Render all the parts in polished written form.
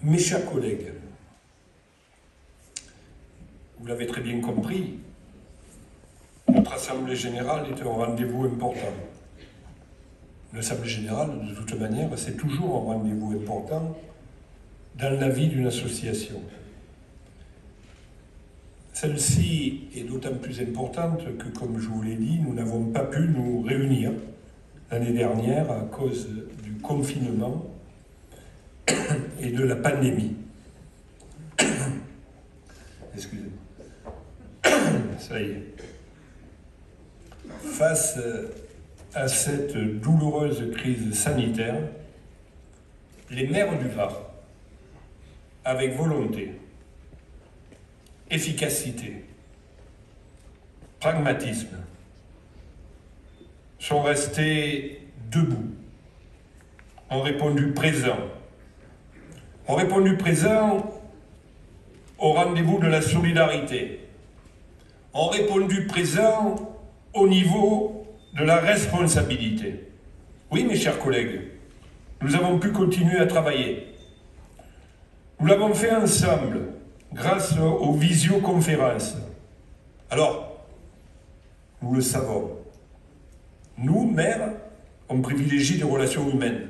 Mes chers collègues, vous l'avez très bien compris, notre Assemblée générale est un rendez-vous important. L'Assemblée générale, de toute manière, c'est toujours un rendez-vous important dans la vie d'une association. Celle-ci est d'autant plus importante que, comme je vous l'ai dit, nous n'avons pas pu nous réunir l'année dernière à cause du confinement et de la pandémie. Excusez-moi. Ça y est. Face à cette douloureuse crise sanitaire, les maires du Var, avec volonté, efficacité, pragmatisme, sont restés debout, ont répondu présent au rendez-vous de la solidarité, ont répondu présent au niveau de la responsabilité. Oui, mes chers collègues, nous avons pu continuer à travailler. Nous l'avons fait ensemble, grâce aux visioconférences. Alors, nous le savons, nous, maires, on privilégie les relations humaines.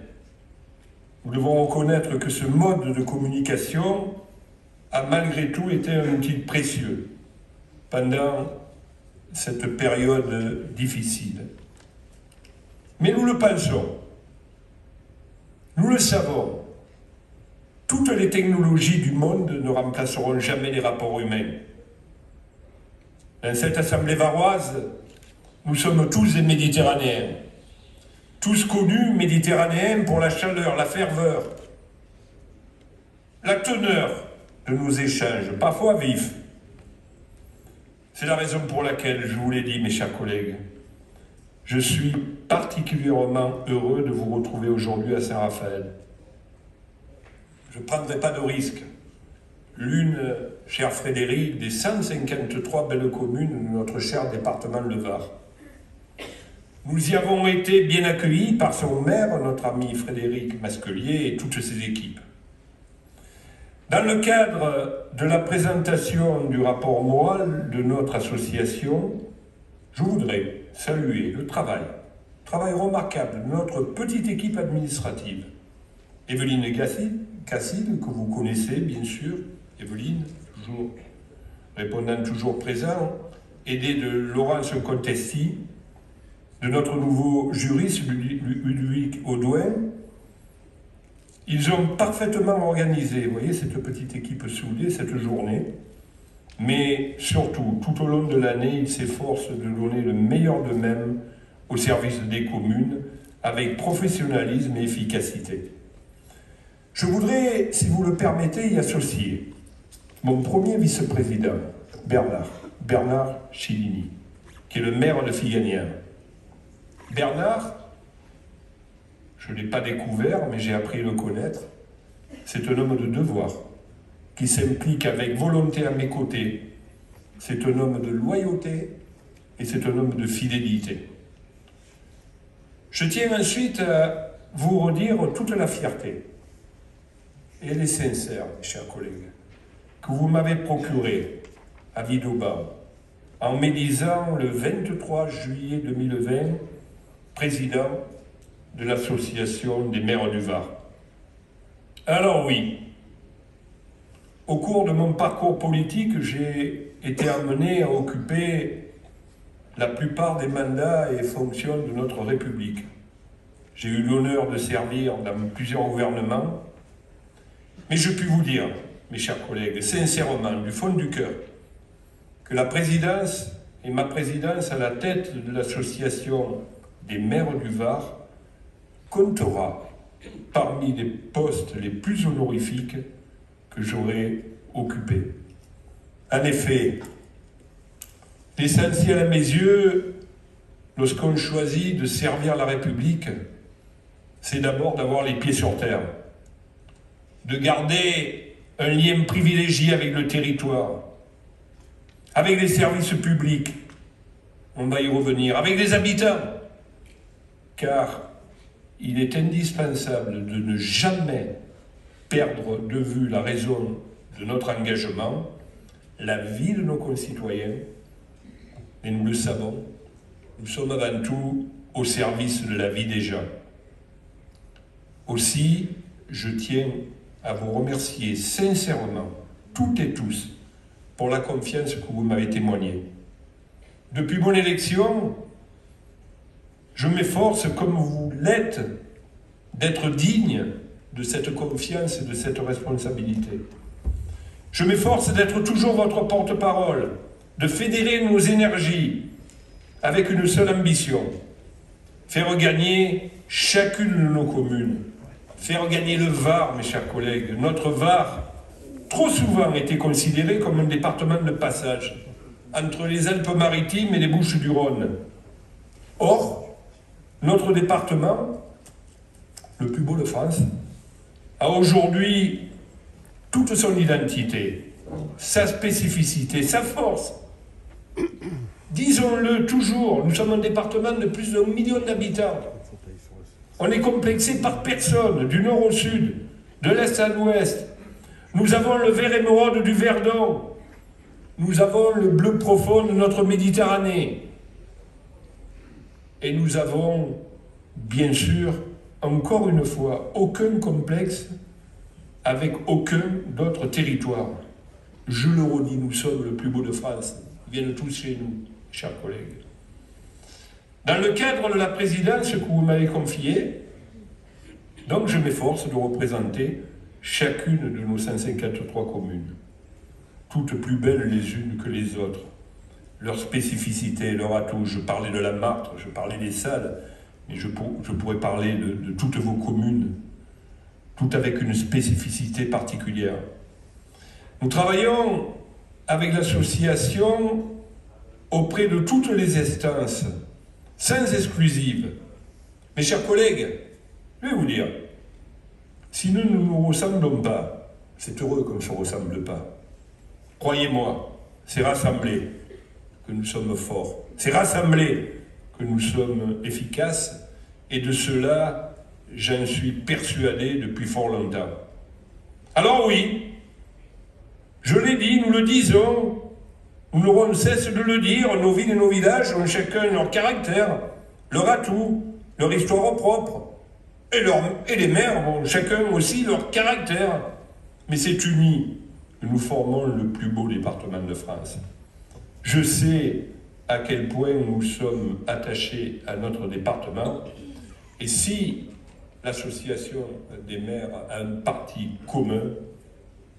Nous devons reconnaître que ce mode de communication a malgré tout été un outil précieux pendant cette période difficile. Mais nous le pensons, nous le savons, toutes les technologies du monde ne remplaceront jamais les rapports humains. Dans cette assemblée varoise, nous sommes tous des Méditerranéens, tous connus méditerranéens pour la chaleur, la ferveur, la teneur de nos échanges, parfois vifs. C'est la raison pour laquelle, je vous l'ai dit, mes chers collègues, je suis particulièrement heureux de vous retrouver aujourd'hui à Saint-Raphaël. Je ne prendrai pas de risque. L'une, cher Frédéric, des 153 belles communes de notre cher département le Var. Nous y avons été bien accueillis par son maire, notre ami Frédéric Masquelier, et toutes ses équipes. Dans le cadre de la présentation du rapport moral de notre association, je voudrais saluer le travail remarquable de notre petite équipe administrative. Evelyne Cassine, que vous connaissez bien sûr, Evelyne, répondant toujours présent, aidée de Laurence Contesti, de notre nouveau juriste Ludwig Audouin. Ils ont parfaitement organisé, vous voyez, cette petite équipe soudée, cette journée, mais surtout, tout au long de l'année, ils s'efforcent de donner le meilleur d'eux-mêmes au service des communes, avec professionnalisme et efficacité. Je voudrais, si vous le permettez, y associer mon premier vice-président, Bernard Chilini, qui est le maire de Figanières. Bernard, je ne l'ai pas découvert, mais j'ai appris à le connaître, c'est un homme de devoir, qui s'implique avec volonté à mes côtés. C'est un homme de loyauté et c'est un homme de fidélité. Je tiens ensuite à vous redire toute la fierté, et elle est sincère, mes chers collègues, que vous m'avez procuré à Vidoba en m'élisant le 23 juillet 2020 président de l'association des maires du Var. Alors oui, au cours de mon parcours politique, j'ai été amené à occuper la plupart des mandats et fonctions de notre République. J'ai eu l'honneur de servir dans plusieurs gouvernements, mais je puis vous dire, mes chers collègues, sincèrement, du fond du cœur, que la présidence et ma présidence à la tête de l'association des maires du Var comptera parmi les postes les plus honorifiques que j'aurai occupés. En effet, l'essentiel à mes yeux, lorsqu'on choisit de servir la République, c'est d'abord d'avoir les pieds sur terre, de garder un lien privilégié avec le territoire, avec les services publics, on va y revenir, avec les habitants, car il est indispensable de ne jamais perdre de vue la raison de notre engagement, la vie de nos concitoyens, et nous le savons, nous sommes avant tout au service de la vie des gens. Aussi, je tiens à vous remercier sincèrement, toutes et tous, pour la confiance que vous m'avez témoignée. Depuis mon élection, je m'efforce, comme vous l'êtes, d'être digne de cette confiance et de cette responsabilité. Je m'efforce d'être toujours votre porte-parole, de fédérer nos énergies avec une seule ambition, faire gagner chacune de nos communes, faire gagner le Var, mes chers collègues. Notre Var, trop souvent, était considéré comme un département de passage entre les Alpes-Maritimes et les Bouches-du-Rhône. Or, notre département, le plus beau de France, a aujourd'hui toute son identité, sa spécificité, sa force. Disons-le toujours, nous sommes un département de plus d'1 million d'habitants. On est complexé par personne, du nord au sud, de l'est à l'ouest. Nous avons le vert émeraude du Verdon. Nous avons le bleu profond de notre Méditerranée. Et nous avons, bien sûr, encore une fois, aucun complexe avec aucun d'autre territoire. Je le redis, nous sommes le plus beau de France. Ils viennent tous chez nous, chers collègues. Dans le cadre de la présidence que vous m'avez confiée, donc je m'efforce de représenter chacune de nos 153 communes, toutes plus belles les unes que les autres, leurs spécificités, leurs atouts. Je parlais de la Martre, je parlais des Salles, mais je pourrais parler de toutes vos communes, toutes avec une spécificité particulière. Nous travaillons avec l'association auprès de toutes les instances, sans exclusive. Mes chers collègues, je vais vous dire, si nous ne nous ressemblons pas, c'est heureux qu'on ne se ressemble pas. Croyez-moi, c'est rassemblés que nous sommes forts. C'est rassemblés que nous sommes efficaces, et de cela, j'en suis persuadé depuis fort longtemps. Alors oui, je l'ai dit, nous le disons, nous n'aurons cesse de le dire, nos villes et nos villages ont chacun leur caractère, leur atout, leur histoire propre, et les maires ont chacun aussi leur caractère. Mais c'est uni que nous formons le plus beau département de France. Je sais à quel point nous sommes attachés à notre département, et si l'association des maires a un parti commun,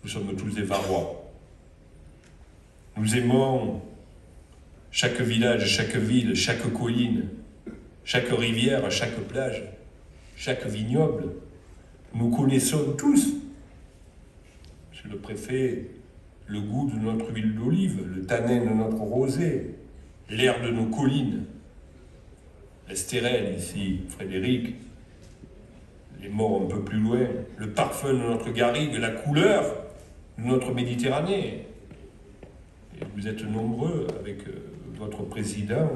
nous sommes tous des Varois. Nous aimons chaque village, chaque ville, chaque colline, chaque rivière, chaque plage, chaque vignoble. Nous connaissons tous, monsieur le préfet, le goût de notre huile d'olive, le tanin de notre rosée, l'air de nos collines, l'Estérel ici, Frédéric, les morts un peu plus loin, le parfum de notre garrigue, la couleur de notre Méditerranée. Et vous êtes nombreux avec votre président,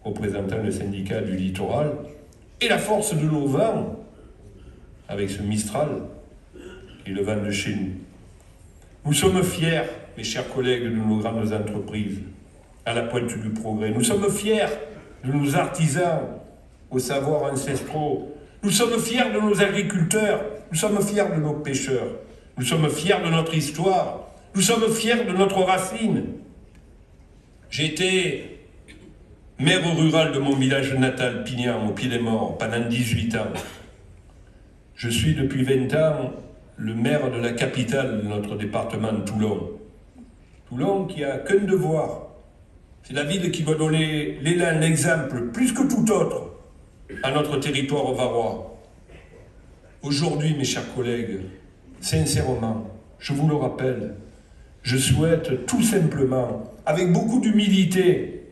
représentant le syndicat du littoral, et la force de nos vents, avec ce Mistral, qui est le vent de chez nous. Nous sommes fiers, mes chers collègues, de nos grandes entreprises, à la pointe du progrès. Nous sommes fiers de nos artisans, aux savoirs ancestraux. Nous sommes fiers de nos agriculteurs. Nous sommes fiers de nos pêcheurs. Nous sommes fiers de notre histoire. Nous sommes fiers de notre racine. J'ai été maire rural de mon village natal, Pignan, au Pied-des-Morts, pendant 18 ans. Je suis depuis 20 ans le maire de la capitale de notre département, Toulon. Toulon qui a qu'un devoir. C'est la ville qui va donner l'élan, l'exemple, plus que tout autre, à notre territoire varois. Aujourd'hui, mes chers collègues, sincèrement, je vous le rappelle, je souhaite tout simplement, avec beaucoup d'humilité,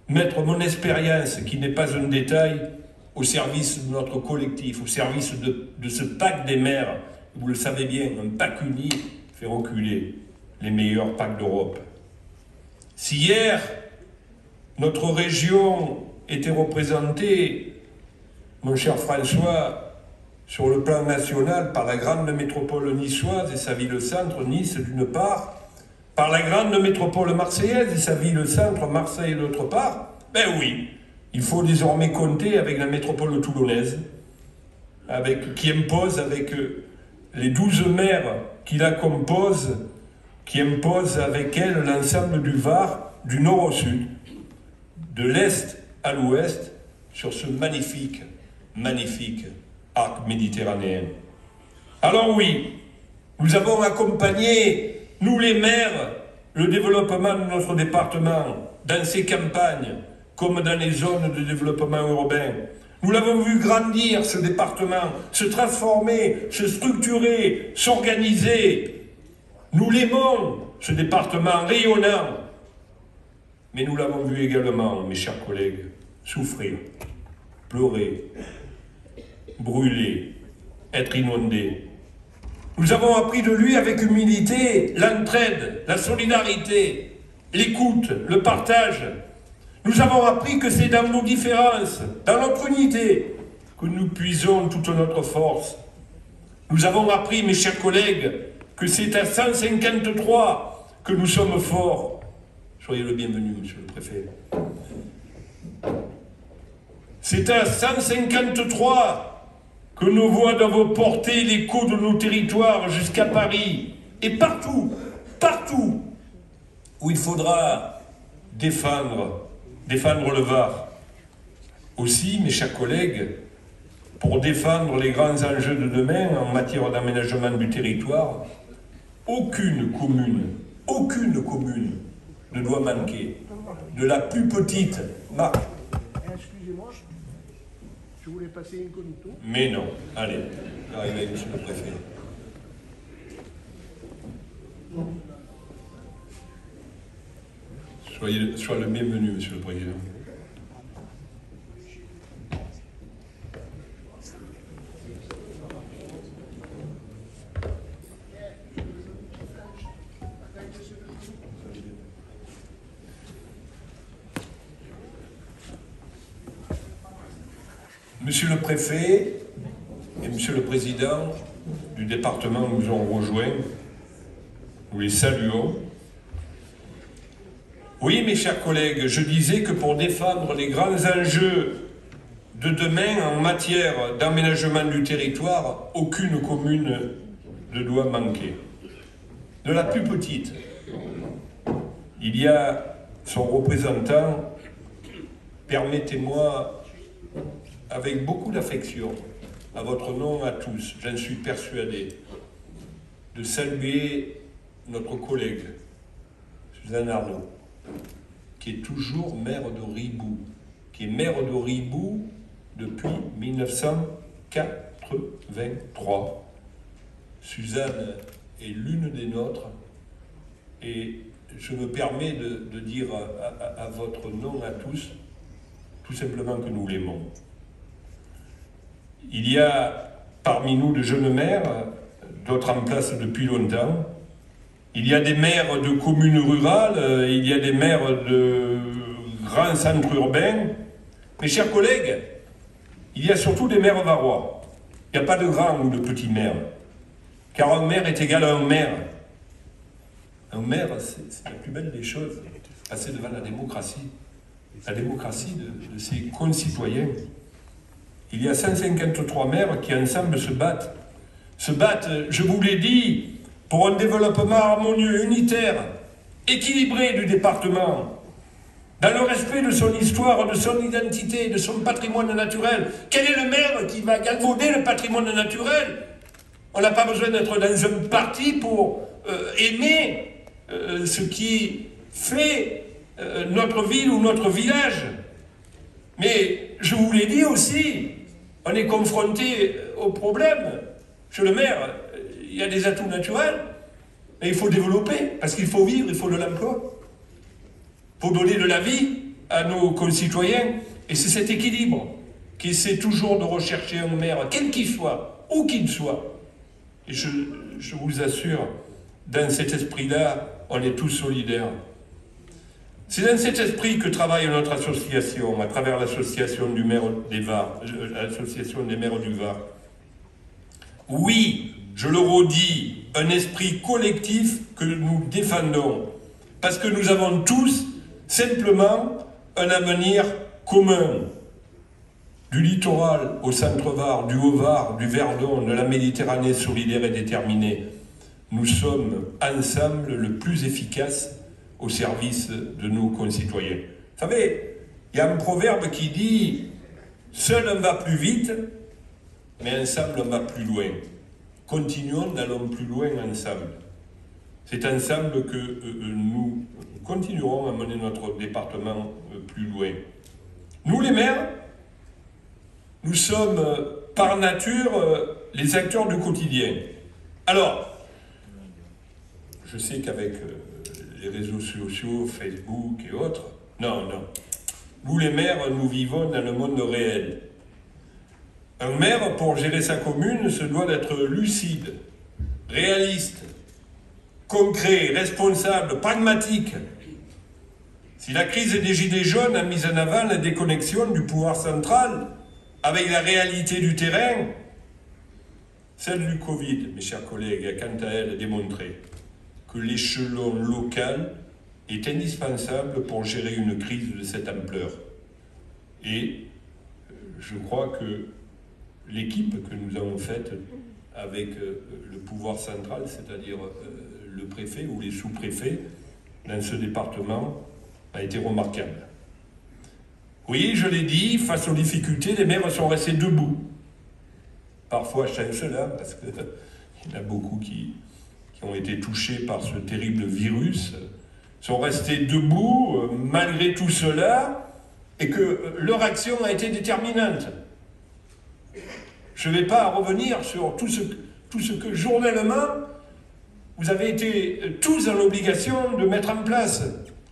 mettre mon expérience, qui n'est pas un détail, au service de notre collectif, au service de ce pacte des maires. Vous le savez bien, un pacte uni fait reculer les meilleurs pactes d'Europe. Si hier, notre région était représentée, mon cher François, sur le plan national par la grande métropole niçoise et sa ville-centre, Nice d'une part, par la grande métropole marseillaise et sa ville-centre, Marseille d'autre part, ben oui, il faut désormais compter avec la métropole toulonnaise, qui impose avec les 12 maires qui la composent, qui imposent avec elle l'ensemble du Var, du nord au sud, de l'est à l'ouest, sur ce magnifique, magnifique arc méditerranéen. Alors oui, nous avons accompagné, nous les maires, le développement de notre département, dans ses campagnes, comme dans les zones de développement urbain. Nous l'avons vu grandir, ce département, se transformer, se structurer, s'organiser. Nous l'aimons, ce département rayonnant. Mais nous l'avons vu également, mes chers collègues, souffrir, pleurer, brûler, être inondé. Nous avons appris de lui avec humilité l'entraide, la solidarité, l'écoute, le partage. Nous avons appris que c'est dans nos différences, dans notre unité, que nous puisons toute notre force. Nous avons appris, mes chers collègues, que c'est à 153 que nous sommes forts. Soyez le bienvenu, monsieur le préfet. C'est à 153 que nos voix doivent porter l'écho de nos territoires jusqu'à Paris. Et partout, partout où il faudra défendre le Var. Aussi, mes chers collègues, pour défendre les grands enjeux de demain en matière d'aménagement du territoire, aucune commune ne doit manquer. De la plus petite marque. Excusez-moi, je voulais passer incognito. Mais non. Allez, arrivez, monsieur le préfet. Soyez le bienvenu, monsieur le président. Monsieur le préfet et monsieur le président du département nous ont rejoints. Nous les saluons. Oui, mes chers collègues, je disais que pour défendre les grands enjeux de demain en matière d'aménagement du territoire, aucune commune ne doit manquer. De la plus petite, il y a son représentant, permettez-moi, avec beaucoup d'affection, à votre nom à tous, j'en suis persuadé, de saluer notre collègue, Suzanne Arnaud, qui est toujours maire de Ribou, qui est maire de Ribou depuis 1983. Suzanne est l'une des nôtres, et je me permets de dire à votre nom à tous, tout simplement que nous l'aimons. Il y a parmi nous de jeunes maires, d'autres en place depuis longtemps. Il y a des maires de communes rurales, il y a des maires de grands centres urbains. Mes chers collègues, il y a surtout des maires varois. Il n'y a pas de grands ou de petits maires. Car un maire est égal à un maire. Un maire, c'est la plus belle des choses, passer devant la démocratie de ses concitoyens. Il y a 153 maires qui ensemble se battent, je vous l'ai dit, pour un développement harmonieux, unitaire, équilibré du département, dans le respect de son histoire, de son identité, de son patrimoine naturel. Quel est le maire qui va galvauder le patrimoine naturel? On n'a pas besoin d'être dans un parti pour aimer ce qui fait notre ville ou notre village. Mais je vous l'ai dit aussi, on est confronté au problème. Chez le maire, il y a des atouts naturels, mais il faut développer, parce qu'il faut vivre, il faut de l'emploi. Il faut donner de la vie à nos concitoyens. Et c'est cet équilibre qui essaie toujours de rechercher un maire, quel qu'il soit, où qu'il soit. Et je vous assure, dans cet esprit-là, on est tous solidaires. C'est dans cet esprit que travaille notre association, à travers l'association du maire des Var, l'association des maires du Var. Oui, je le redis, un esprit collectif que nous défendons, parce que nous avons tous simplement un avenir commun. Du littoral au centre-Var, du Haut-Var, du Verdon, de la Méditerranée solidaire et déterminée, nous sommes ensemble le plus efficace au service de nos concitoyens. Vous savez, il y a un proverbe qui dit « Seul on va plus vite, mais ensemble on va plus loin ». Continuons d'aller plus loin ensemble. C'est ensemble que nous continuerons à mener notre département plus loin. Nous les maires, nous sommes par nature les acteurs du quotidien. Alors, je sais qu'avec les réseaux sociaux, Facebook et autres, non. Nous les maires, nous vivons dans le monde réel. Un maire, pour gérer sa commune, se doit d'être lucide, réaliste, concret, responsable, pragmatique. Si la crise des Gilets jaunes a mis en avant la déconnexion du pouvoir central avec la réalité du terrain, celle du Covid, mes chers collègues, a quant à elle démontré que l'échelon local est indispensable pour gérer une crise de cette ampleur. Et je crois que l'équipe que nous avons faite avec le pouvoir central, c'est-à-dire le préfet ou les sous-préfets, dans ce département, a été remarquable. Oui, je l'ai dit, face aux difficultés, les maires sont restés debout. Parfois chancelants, parce qu'il y en a beaucoup qui ont été touchés par ce terrible virus, sont restés debout malgré tout cela, et que leur action a été déterminante. Je ne vais pas revenir sur tout ce que journellement vous avez été tous dans l'obligation de mettre en place.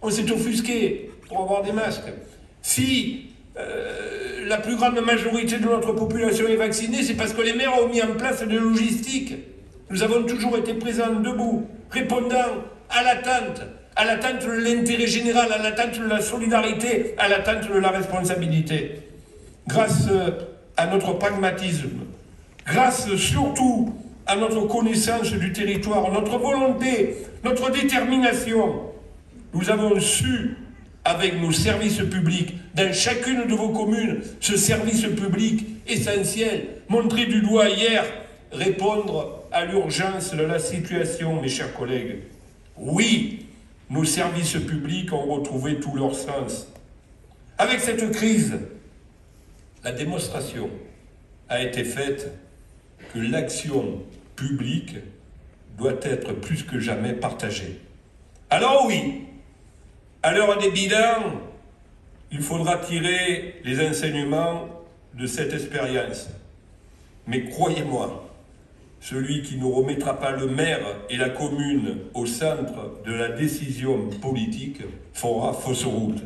On s'est offusqué pour avoir des masques. Si la plus grande majorité de notre population est vaccinée, c'est parce que les maires ont mis en place des logistiques. Nous avons toujours été présents debout, répondant à l'attente de l'intérêt général, à l'attente de la solidarité, à l'attente de la responsabilité. Grâce à notre pragmatisme, grâce surtout à notre connaissance du territoire, notre volonté, notre détermination, nous avons su, avec nos services publics, dans chacune de vos communes, ce service public essentiel, montré du doigt hier, répondre à l'urgence de la situation, mes chers collègues. Oui, nos services publics ont retrouvé tout leur sens. Avec cette crise, la démonstration a été faite que l'action publique doit être plus que jamais partagée. Alors oui, à l'heure des bilans, il faudra tirer les enseignements de cette expérience. Mais croyez-moi, celui qui ne remettra pas le maire et la commune au centre de la décision politique fera fausse route.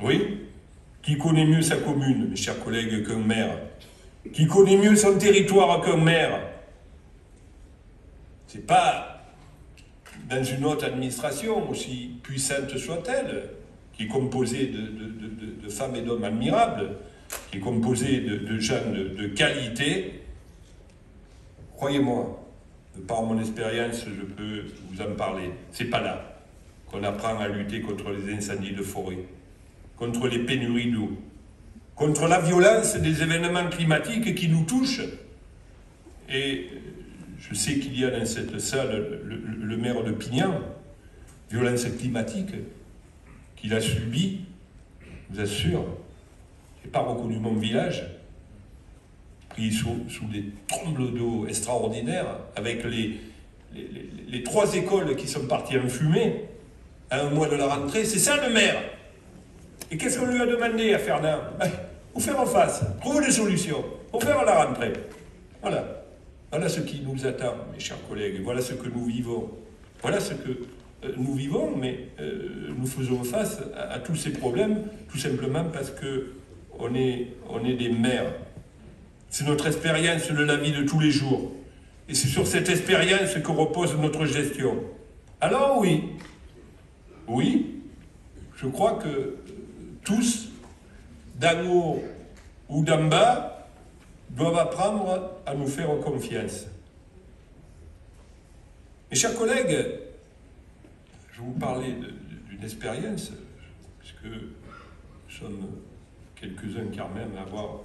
Oui ? Qui connaît mieux sa commune, mes chers collègues, qu'un maire? Qui connaît mieux son territoire qu'un maire? C'est pas dans une autre administration, aussi puissante soit-elle, qui est composée de femmes et d'hommes admirables, qui est composée de gens de qualité. Croyez-moi, de par mon expérience, je peux vous en parler. C'est pas là qu'on apprend à lutter contre les incendies de forêt, contre les pénuries d'eau, contre la violence des événements climatiques qui nous touchent. Et je sais qu'il y a dans cette salle le maire de Pignan, violence climatique qu'il a subie, je vous assure. Je n'ai pas reconnu mon village, pris sous des tremblements d'eau extraordinaires, avec les 3 écoles qui sont parties en fumée à un mois de la rentrée. C'est ça le maire. Et qu'est-ce qu'on lui a demandé à Fernand? Vous faire en face, trouver des solutions, pour faire la rentrée. Voilà. Voilà ce qui nous attend, mes chers collègues. Voilà ce que nous vivons. Voilà ce que nous vivons, mais nous faisons face à tous ces problèmes, tout simplement parce qu'on est des maires. C'est notre expérience de la vie de tous les jours. Et c'est sur cette expérience que repose notre gestion. Alors oui, je crois que tous, d'en haut ou d'en bas, doivent apprendre à nous faire confiance. Mes chers collègues, je vais vous parler d'une expérience, puisque nous sommes quelques-uns quand même à avoir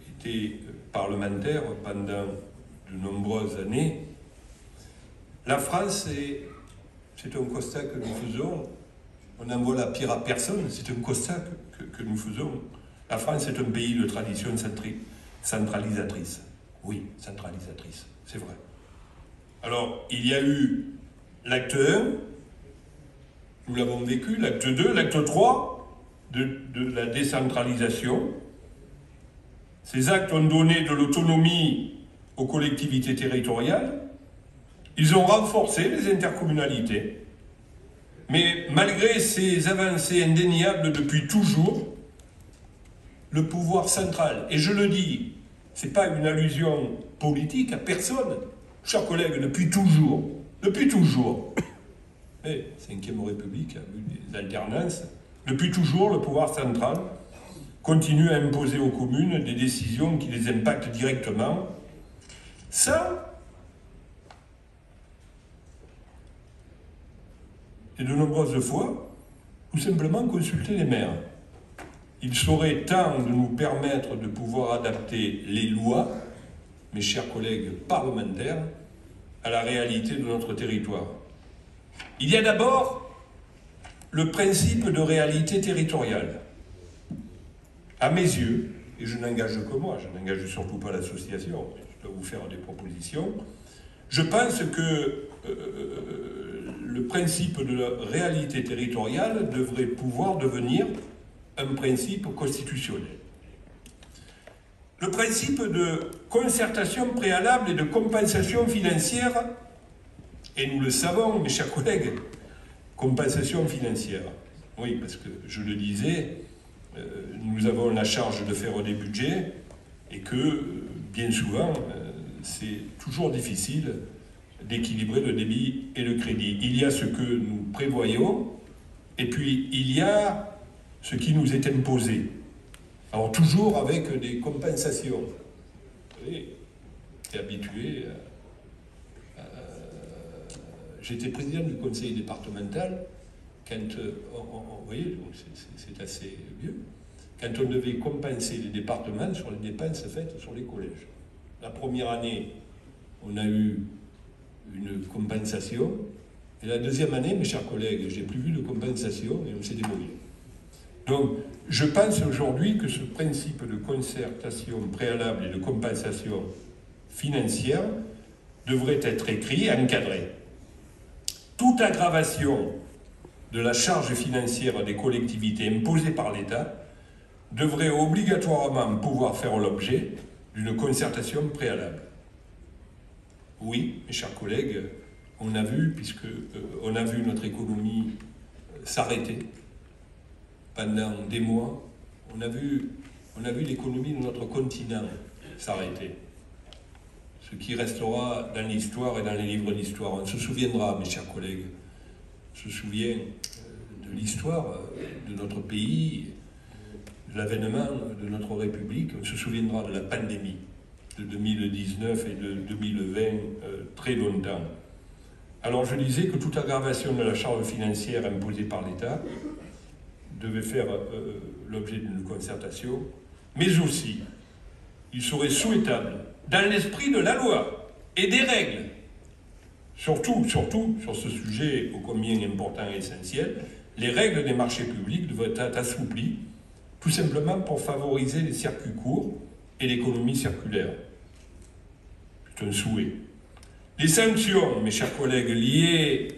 été parlementaires pendant de nombreuses années. La France, c'est un constat que nous faisons, on n'envoie la pire à personne, c'est un constat que nous faisons. La France est un pays de tradition centralisatrice. Oui, centralisatrice, c'est vrai. Alors, il y a eu l'acte 1, nous l'avons vécu, l'acte 2, l'acte 3 de la décentralisation. Ces actes ont donné de l'autonomie aux collectivités territoriales. Ils ont renforcé les intercommunalités. Mais malgré ces avancées indéniables depuis toujours, le pouvoir central, et je le dis, ce n'est pas une allusion politique à personne, chers collègues, depuis toujours, mais 5e République a eu des alternances, depuis toujours le pouvoir central continue à imposer aux communes des décisions qui les impactent directement, sans, et de nombreuses fois, tout simplement consulter les maires. Il serait temps de nous permettre de pouvoir adapter les lois, mes chers collègues parlementaires, à la réalité de notre territoire. Il y a d'abord le principe de réalité territoriale. À mes yeux, et je n'engage que moi, je n'engage surtout pas l'association, je dois vous faire des propositions, je pense que le principe de la réalité territoriale devrait pouvoir devenir un principe constitutionnel. Le principe de concertation préalable et de compensation financière, et nous le savons, mes chers collègues, compensation financière. Oui, parce que je le disais, nous avons la charge de faire des budgets et que, bien souvent, c'est toujours difficile d'équilibrer le débit et le crédit. Il y a ce que nous prévoyons et puis il y a ce qui nous est imposé. Alors toujours avec des compensations. Vous voyez, j'étais habitué j'étais président du conseil départemental quand, vous voyez, c'est assez vieux, quand on devait compenser les départements sur les dépenses faites sur les collèges. La première année, on a eu une compensation, et la deuxième année, mes chers collègues, j'ai plus vu de compensation et on s'est débrouillé. Donc, je pense aujourd'hui que ce principe de concertation préalable et de compensation financière devrait être écrit et encadré. Toute aggravation de la charge financière des collectivités imposée par l'État devrait obligatoirement pouvoir faire l'objet d'une concertation préalable. Oui, mes chers collègues, on a vu, on a vu notre économie s'arrêter pendant des mois, on a vu l'économie de notre continent s'arrêter. Ce qui restera dans l'histoire et dans les livres d'histoire. On se souviendra, mes chers collègues, on se souvient de l'histoire de notre pays, de l'avènement de notre République, on se souviendra de la pandémie de 2019 et de 2020 très longtemps. Alors je disais que toute aggravation de la charge financière imposée par l'État devait faire l'objet d'une concertation, mais aussi, il serait souhaitable, dans l'esprit de la loi et des règles, surtout sur ce sujet ô combien important et essentiel, les règles des marchés publics devraient être assouplies, tout simplement pour favoriser les circuits courts et l'économie circulaire. C'est un souhait. Les sanctions, mes chers collègues, liées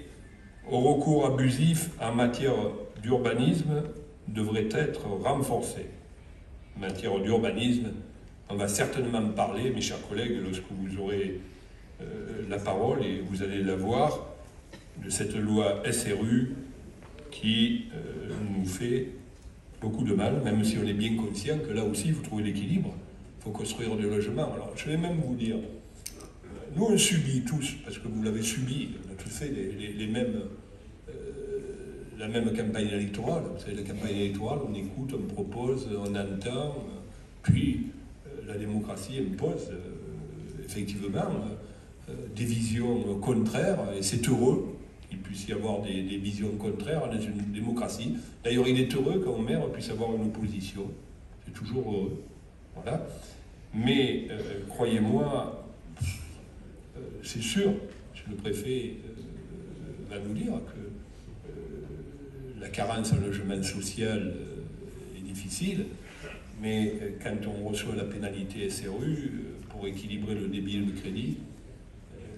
au recours abusif en matière d'urbanisme devraient être renforcées. En matière d'urbanisme, on va certainement parler, mes chers collègues, lorsque vous aurez la parole, et vous allez la voir, de cette loi SRU qui nous fait beaucoup de mal, même si on est bien conscient que là aussi, il faut trouver l'équilibre, il faut construire des logements. Alors, je vais même vous dire, nous, on subit tous, parce que vous l'avez subi, on a tous fait la même campagne électorale. Vous savez, la campagne électorale, on écoute, on propose, on entend, puis la démocratie impose effectivement des visions contraires, et c'est heureux qu'il puisse y avoir des visions contraires dans une démocratie. D'ailleurs, il est heureux qu'un maire puisse avoir une opposition, c'est toujours heureux. Voilà. Mais croyez-moi, c'est sûr, le préfet va nous dire que la carence en logement social est difficile, mais quand on reçoit la pénalité SRU pour équilibrer le débit et le crédit,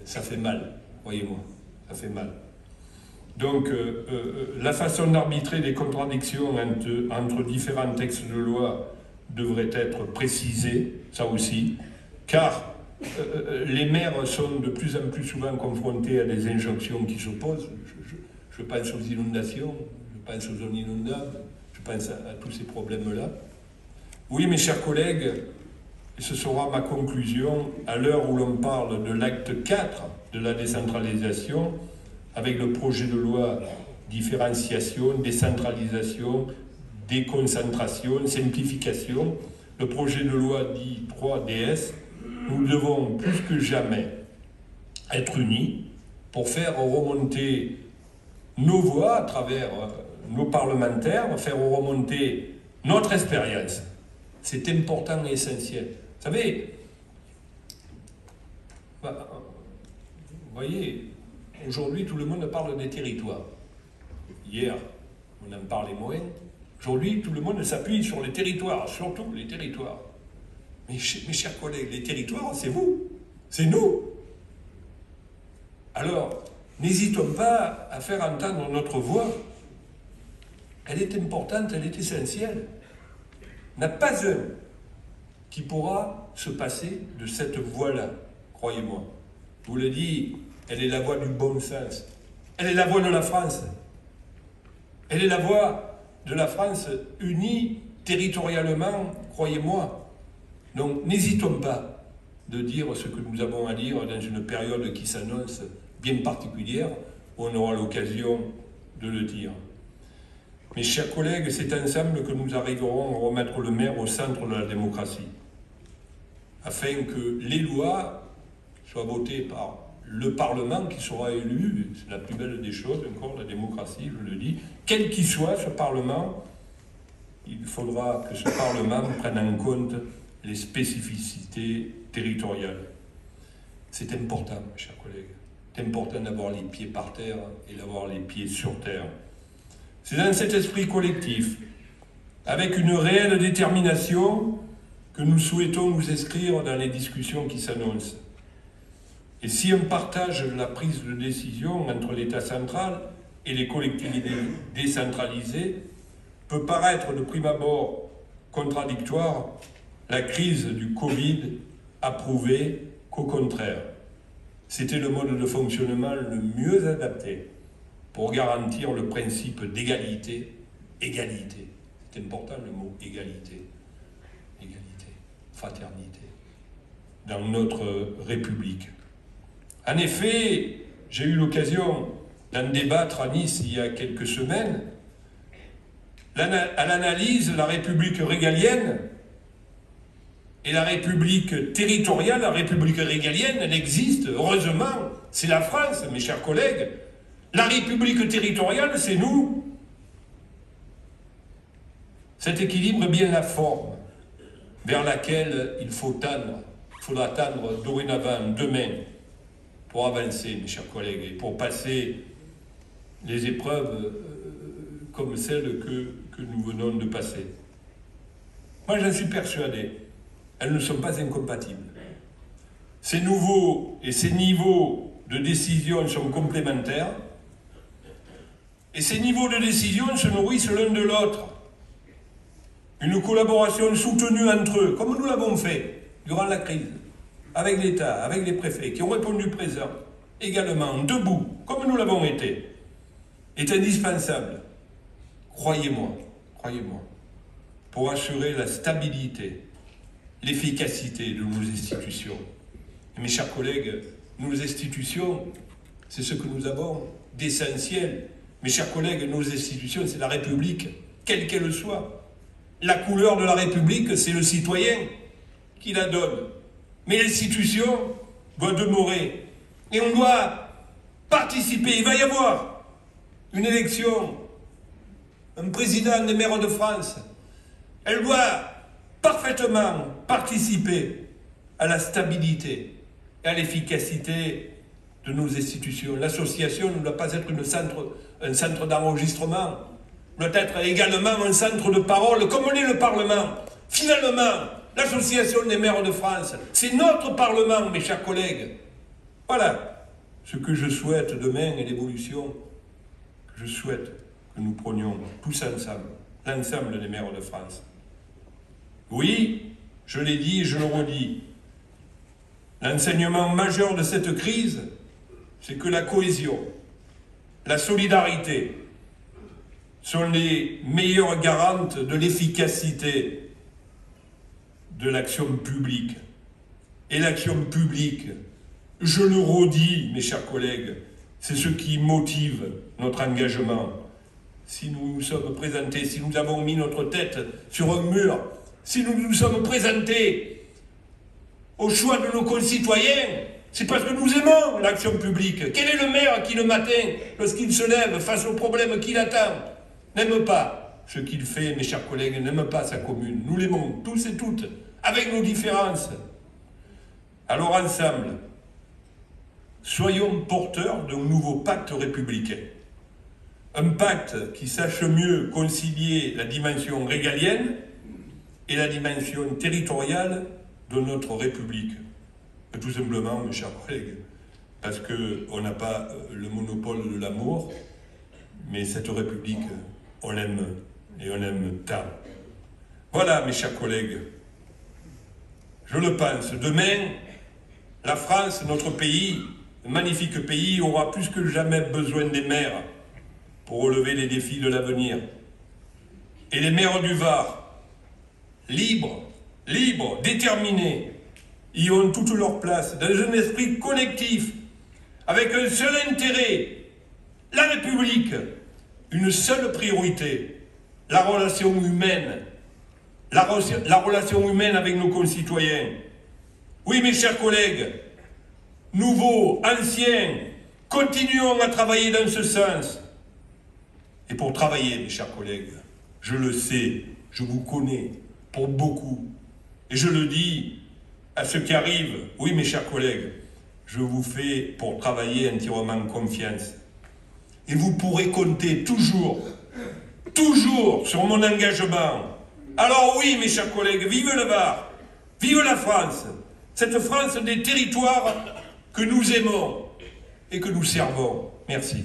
ça fait mal, croyez-moi, ça fait mal. Donc, la façon d'arbitrer les contradictions entre différents textes de loi devrait être précisée, ça aussi, car les maires sont de plus en plus souvent confrontés à des injonctions qui s'opposent. Je pense aux inondations, je pense aux zones inondables, je pense à tous ces problèmes-là. Oui, mes chers collègues, et ce sera ma conclusion, à l'heure où l'on parle de l'acte 4 de la décentralisation, avec le projet de loi différenciation, décentralisation, déconcentration, simplification, le projet de loi dit 3DS, nous devons plus que jamais être unis pour faire remonter nos voix à travers nos parlementaires, faire remonter notre expérience. C'est important et essentiel. Vous savez, vous voyez, aujourd'hui tout le monde parle des territoires. Hier, on en parlait moins. Aujourd'hui, tout le monde s'appuie sur les territoires, surtout les territoires. Mais mes chers collègues, les territoires, c'est vous, c'est nous. Alors, n'hésitons pas à faire entendre notre voix. Elle est importante, elle est essentielle. Il n'y en a pas un qui pourra se passer de cette voix-là, croyez-moi. Je vous le dis, elle est la voix du bon sens. Elle est la voix de la France. Elle est la voix de la France unie territorialement, croyez-moi. Donc, n'hésitons pas de dire ce que nous avons à dire dans une période qui s'annonce bien particulière, où on aura l'occasion de le dire. Mes chers collègues, c'est ensemble que nous arriverons à remettre le maire au centre de la démocratie, afin que les lois soient votées par le Parlement qui sera élu. C'est la plus belle des choses, encore, la démocratie, je le dis. Quel qu'il soit ce Parlement, il faudra que ce Parlement prenne en compte les spécificités territoriales. C'est important, mes chers collègues. C'est important d'avoir les pieds par terre et d'avoir les pieds sur terre. C'est dans cet esprit collectif, avec une réelle détermination, que nous souhaitons nous inscrire dans les discussions qui s'annoncent. Et si un partage de la prise de décision entre l'État central et les collectivités décentralisées peut paraître de prime abord contradictoire, la crise du Covid a prouvé qu'au contraire, c'était le mode de fonctionnement le mieux adapté pour garantir le principe d'égalité. Égalité, c'est important le mot égalité. Égalité, fraternité, dans notre République. En effet, j'ai eu l'occasion d'en débattre à Nice il y a quelques semaines. À l'analyse, la République régalienne et la République territoriale, la République régalienne, elle existe, heureusement, c'est la France, mes chers collègues. La République territoriale, c'est nous. Cet équilibre est bien la forme vers laquelle il faut tendre. Il faudra tendre dorénavant, demain, pour avancer, mes chers collègues, et pour passer les épreuves comme celles que nous venons de passer. Moi, j'en suis persuadé. Elles ne sont pas incompatibles. Ces nouveaux et ces niveaux de décision sont complémentaires, et ces niveaux de décision se nourrissent l'un de l'autre. Une collaboration soutenue entre eux, comme nous l'avons fait durant la crise, avec l'État, avec les préfets, qui ont répondu présent, également, debout, comme nous l'avons été, est indispensable. Croyez-moi, pour assurer la stabilité, l'efficacité de nos institutions. Et mes chers collègues, nos institutions, c'est ce que nous avons d'essentiel. Mes chers collègues, nos institutions, c'est la République, quelle qu'elle soit. La couleur de la République, c'est le citoyen qui la donne. Mais l'institution, doit demeurer. Et on doit participer. Il va y avoir une élection, un président des maires de France. Elle doit parfaitement participer à la stabilité et à l'efficacité de nos institutions. L'association ne doit pas être un centre d'enregistrement, doit être également un centre de parole, comme l'est le Parlement. Finalement, l'association des maires de France, c'est notre Parlement, mes chers collègues. Voilà ce que je souhaite demain et l'évolution que je souhaite que nous prenions tous ensemble, l'ensemble des maires de France. Oui, je l'ai dit et je le redis, l'enseignement majeur de cette crise, c'est que la cohésion, la solidarité sont les meilleures garantes de l'efficacité de l'action publique. Et l'action publique, je le redis, mes chers collègues, c'est ce qui motive notre engagement. Si nous nous sommes présentés, si nous avons mis notre tête sur un mur, si nous nous sommes présentés au choix de nos concitoyens, c'est parce que nous aimons l'action publique. Quel est le maire qui, le matin, lorsqu'il se lève face aux problèmes qu'il attend, n'aime pas ce qu'il fait, mes chers collègues, n'aime pas sa commune. Nous l'aimons, tous et toutes, avec nos différences. Alors ensemble, soyons porteurs d'un nouveau pacte républicain. Un pacte qui sache mieux concilier la dimension régalienne et la dimension territoriale de notre République. Tout simplement, mes chers collègues, parce qu'on n'a pas le monopole de l'amour, mais cette République, on l'aime et on l'aime tant. Voilà, mes chers collègues, je le pense, demain, la France, notre pays, un magnifique pays, aura plus que jamais besoin des maires pour relever les défis de l'avenir. Et les maires du Var, libres, déterminés, y ont toute leur place, dans un esprit collectif, avec un seul intérêt, la République, une seule priorité, la relation humaine, la relation humaine avec nos concitoyens. Oui, mes chers collègues, nouveaux, anciens, continuons à travailler dans ce sens. Et pour travailler, mes chers collègues, je le sais, je vous connais, pour beaucoup, et je le dis à ceux qui arrivent, oui, mes chers collègues, je vous fais pour travailler entièrement confiance. Et vous pourrez compter toujours sur mon engagement. Alors oui, mes chers collègues, vive le Var, vive la France, cette France des territoires que nous aimons et que nous servons. Merci.